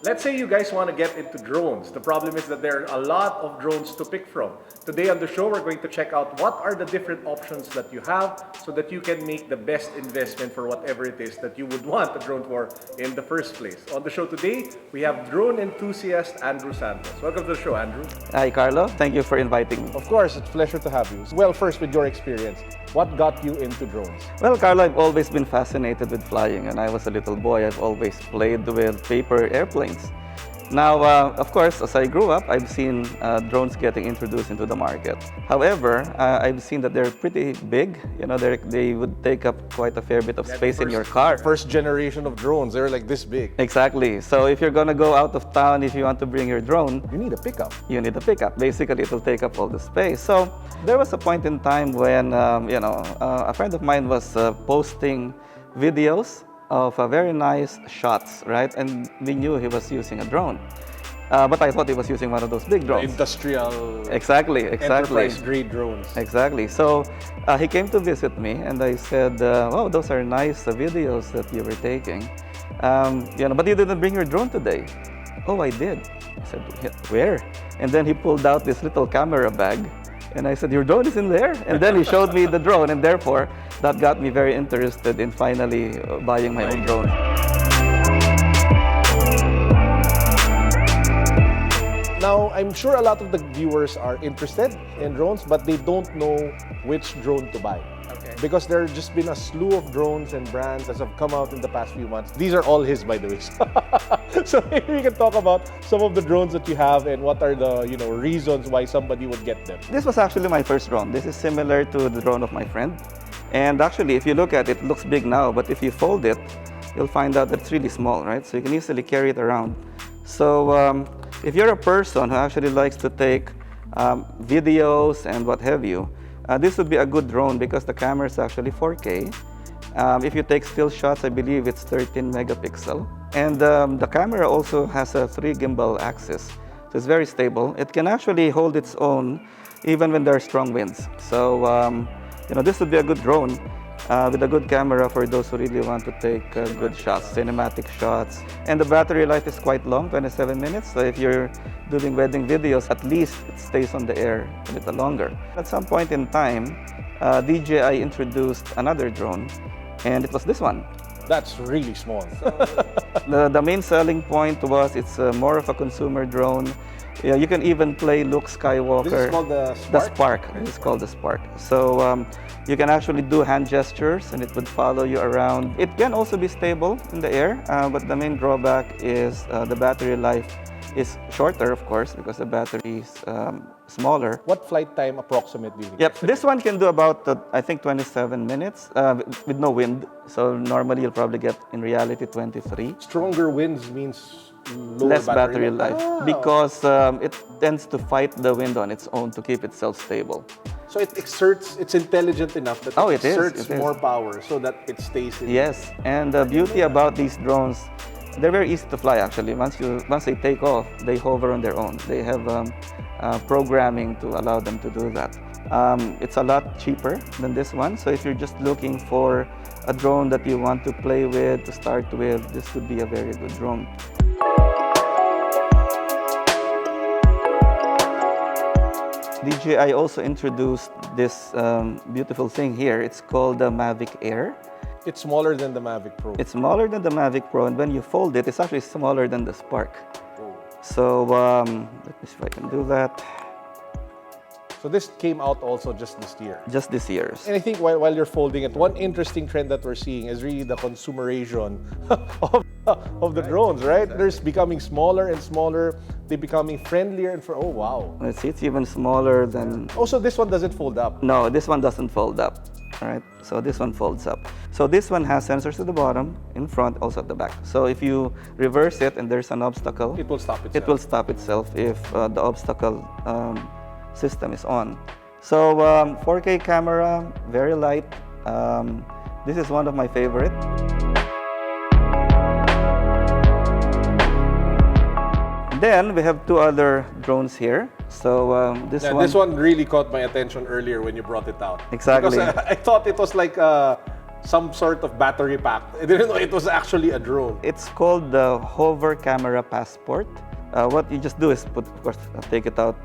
Let's say you guys want to get into drones. The problem is that there are a lot of drones to pick from. Today on the show, we're going to check out what are the different options that you have so that you can make the best investment for whatever it is that you would want a drone for in the first place. On the show today, we have Drone Enthusiast Andrew Santos. Welcome to the show, Andrew. Hi, Carlo. Thank you for inviting me. Of course, it's a pleasure to have you. Well, first, with your experience, what got you into drones? Well, Carlo, I've always been fascinated with flying. When I was a little boy, I've always played with paper airplanes. Now, of course, as I grew up, I've seen drones getting introduced into the market. However, I've seen that they're pretty big. You know, they would take up quite a fair bit of space in your car. First generation of drones, they're like this big. Exactly. So if you're going to go out of town, if you want to bring your drone, You need a pickup. you need a pickup. Basically, it will take up all the space. So there was a point in time when, a friend of mine was posting videos of very nice shots, right? And we knew he was using a drone. But I thought he was using one of those big drones. Industrial, Exactly. enterprise-grade drones. Exactly. So he came to visit me, and I said, "Oh, those are nice videos that you were taking. But you didn't bring your drone today." "Oh, I did." I said, "Where?" And then he pulled out this little camera bag, and I said, "Your drone is in there?" And then he showed me the drone, and therefore that got me very interested in finally buying my own drone. Now, I'm sure a lot of the viewers are interested in drones, but they don't know which drone to buy. Okay. Because there have just been a slew of drones and brands that have come out in the past few months. These are all his, by the way. So maybe we can talk about some of the drones that you have and what are the reasons why somebody would get them. This was actually my first drone. This is similar to the drone of my friend. And actually, if you look at it, it looks big now, but if you fold it, you'll find out that it's really small, right? So you can easily carry it around. So if you're a person who actually likes to take videos and what have you, this would be a good drone because the camera is actually 4K. If you take still shots, I believe it's 13 megapixel. And the camera also has a 3 gimbal axis. So it's very stable. It can actually hold its own even when there are strong winds. So this would be a good drone with a good camera for those who really want to take good shots, cinematic shots. And the battery life is quite long, 27 minutes. So if you're doing wedding videos, at least it stays on the air a little longer. At some point in time, DJI introduced another drone, and it was this one. That's really small. The main selling point was it's more of a consumer drone. Yeah, you can even play Luke Skywalker. This is called the Spark? The Spark. It's called the Spark. So you can actually do hand gestures and it would follow you around. It can also be stable in the air, but the main drawback is the battery life is shorter, of course, because the battery is smaller. What flight time approximately? Yep, this one can do about, I think, 27 minutes with no wind. So normally you'll probably get, in reality, 23. Stronger winds means lower Less battery life Ah. because it tends to fight the wind on its own to keep itself stable. So it exerts, it's intelligent enough that Oh, it it is, exerts it is. more power so that it stays in. Yes, and the beauty about these drones, they're very easy to fly actually. Once they take off, they hover on their own. They have programming to allow them to do that. It's a lot cheaper than this one, so if you're just looking for a drone that you want to play with, to start with, this would be a very good drone. DJI also introduced this beautiful thing here. It's called the Mavic Air. It's smaller than the Mavic Pro. It's smaller than the Mavic Pro, and when you fold it, it's actually smaller than the Spark. Oh. So let me see if I can do that. So this came out also just this year. Just this year. And I think while you're folding it, one interesting trend that we're seeing is really the consumerization of the drones, right? They're becoming smaller and smaller. They're becoming friendlier and oh wow. Let's see, it's even smaller than... Also, this one doesn't fold up. No, this one doesn't fold up. All right, so this one folds up. So this one has sensors at the bottom, in front, also at the back. So if you reverse it and there's an obstacle, It will stop itself. it will stop itself if the obstacle system is on. So 4K camera, very light. This is one of my favorite. Then we have two other drones here. So This one really caught my attention earlier when you brought it out. Exactly. Because I thought it was like some sort of battery pack. I didn't know it was actually a drone. It's called the Hover Camera Passport. What you just do is of course, take it out,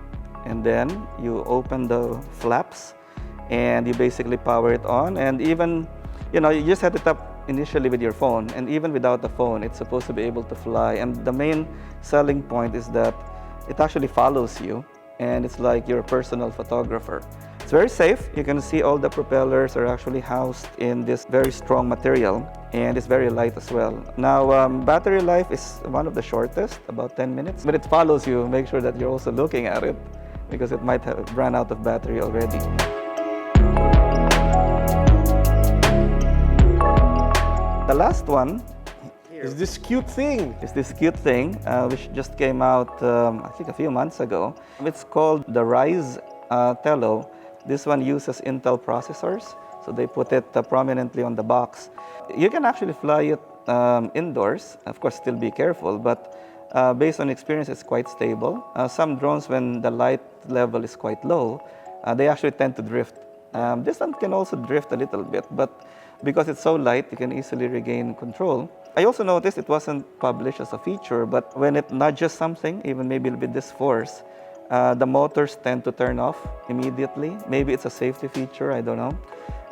and then you open the flaps, and you basically power it on. And even, you just set it up initially with your phone, and even without the phone, it's supposed to be able to fly. And the main selling point is that it actually follows you, and it's like you're a personal photographer. It's very safe. You can see all the propellers are actually housed in this very strong material, and it's very light as well. Now, battery life is one of the shortest, about 10 minutes. But it follows you. Make sure that you're also looking at it, because it might have run out of battery already. The last one is this cute thing. Which just came out, I think, a few months ago. It's called the Rise Tello. This one uses Intel processors, so they put it prominently on the box. You can actually fly it indoors. Of course, still be careful, but based on experience, it's quite stable. Some drones, when the light level is quite low, they actually tend to drift. This one can also drift a little bit, but because it's so light, you can easily regain control. I also noticed it wasn't published as a feature, but when it nudges something, even maybe with this force, the motors tend to turn off immediately. Maybe it's a safety feature, I don't know.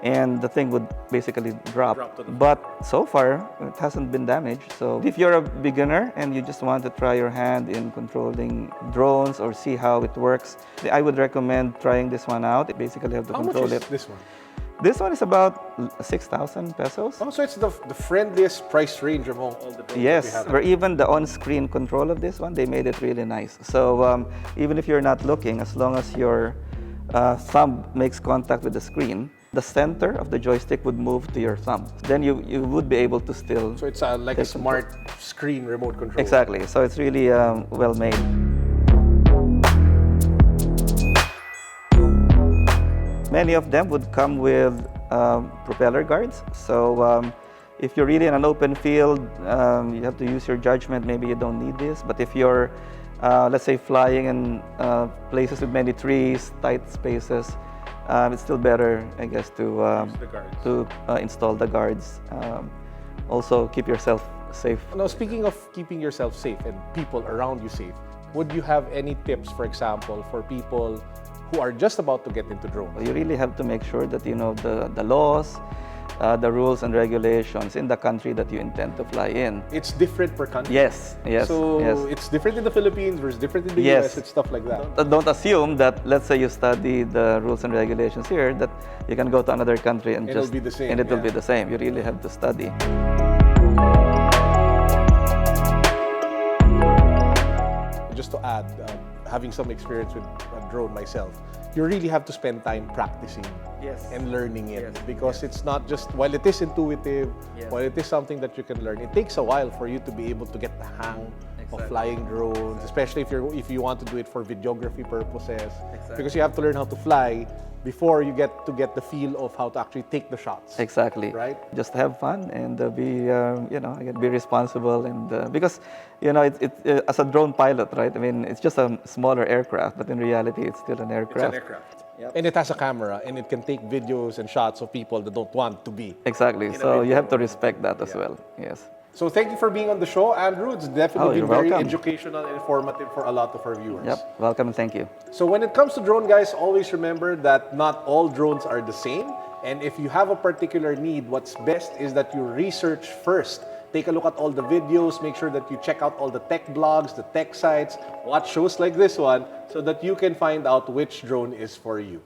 And the thing would basically drop. But so far, it hasn't been damaged. So if you're a beginner and you just want to try your hand in controlling drones or see how it works, I would recommend trying this one out. You basically have to control it. How much is this one? This one is about 6,000 pesos. Oh, so it's the friendliest price range among all the drones that we Yes, have. or even the on-screen control of this one, they made it really nice. So even if you're not looking, as long as your thumb makes contact with the screen, the center of the joystick would move to your thumb. Then you would be able to still... So it's like a smart screen remote control. Exactly. So it's really well made. Many of them would come with propeller guards. So if you're really in an open field, you have to use your judgment. Maybe you don't need this. But if you're, let's say, flying in places with many trees, tight spaces, it's still better, I guess, to install the guards. Also, keep yourself safe. Now, speaking of keeping yourself safe and people around you safe, would you have any tips, for example, for people who are just about to get into drones? You really have to make sure that you know the laws, the rules and regulations in the country that you intend to fly in. It's different per country. Yes. So yes. it's different in the Philippines versus different in the Yes. US. It's stuff like that. Don't assume that, let's say you study the rules and regulations here, that you can go to another country and it'll be the same, and it will be the same. You really have to study. Just to add, having some experience with a drone myself, you really have to spend time practicing and learning it, because it's not just, while it is intuitive, while it is something that you can learn, it takes a while for you to be able to get the hang of flying drones, especially if you want to do it for videography purposes, because you have to learn how to fly before you get the feel of how to actually take the shots. Exactly. Right? Just have fun and be responsible, and because as a drone pilot, right? I mean, it's just a smaller aircraft, but in reality, it's still an aircraft. It's an aircraft. Yep. And it has a camera, and it can take videos and shots of people that don't want to be. Exactly. So you have to respect that as well. Yes. So thank you for being on the show, Andrew. It's definitely been very welcome. educational and informative for a lot of our viewers. Yep. Welcome and thank you. So when it comes to drone, guys, always remember that not all drones are the same. And if you have a particular need, what's best is that you research first. Take a look at all the videos, make sure that you check out all the tech blogs, the tech sites, watch shows like this one, so that you can find out which drone is for you.